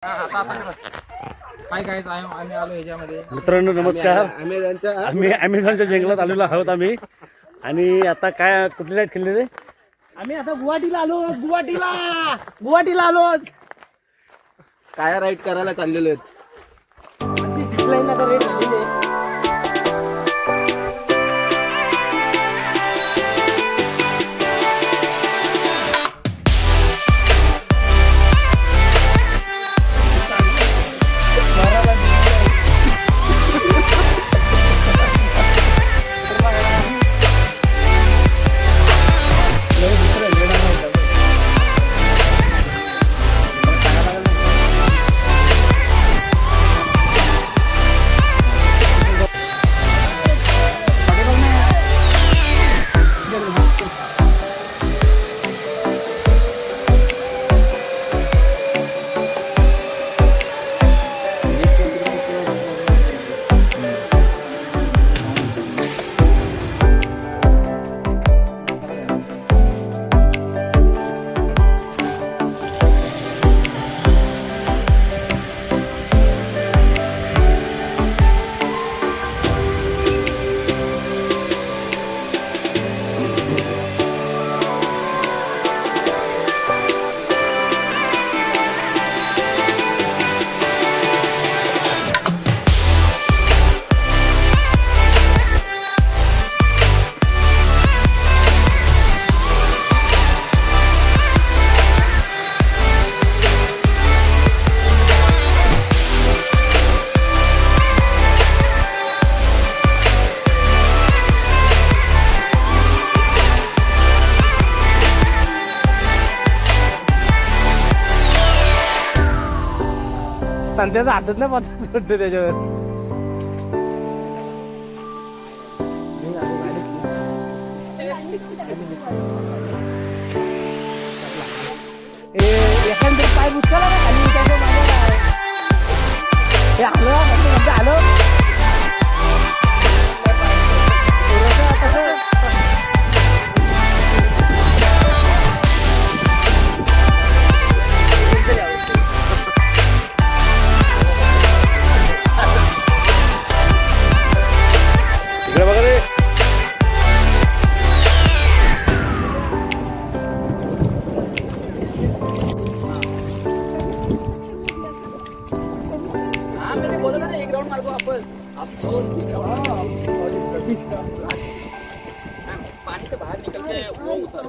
काय काय आम्ही आलो ह्याच्यामध्ये. मित्रांनो नमस्कार. आम्ही अमेझॉनच्या जंगलात आलेलो आहोत आम्ही. आणि आता काय कुठली राईड खेळले रे? आम्ही आता गुवाहाटीला आलो. गुवाहाटीला आलो. काय राईड करायला चाललेलो आहेत. झिपलाईन आता रेड झालेली आहे. संध्याचा हातच नाही पत्ता सुटतो त्याच्यावर. एखाद्या पाय बुचकाला ना खाली उठायचं माझ्या हे आलं. पानी से बाहर निकल के वो उतर.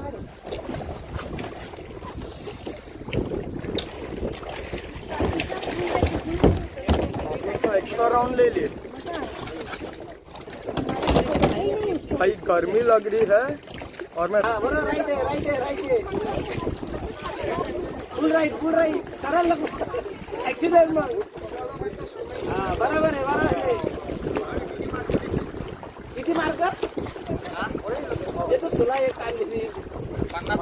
एक्स्ट्रा राउंड ले लिए. भाई गर्मी लग रही है और मैं राइट है फुल राइट सरळ ऍक्सिडेंट मग. हा बरोबर आहे. किती मार्क? येतो तुला एक काढली 50.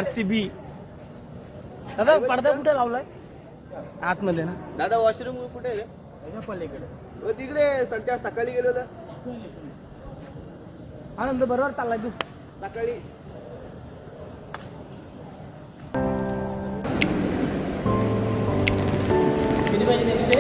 RCB दादा पडदा कुठे लावलाय? आतमध्ये ना दादा. वॉशरूम कुठे आहे रे? पलीकडे तिकडे सध्या सकाळी गेलो होतं. आनंद बरोबर चाललाय तू सकाळी. किती पाहिजे नेक्स्ट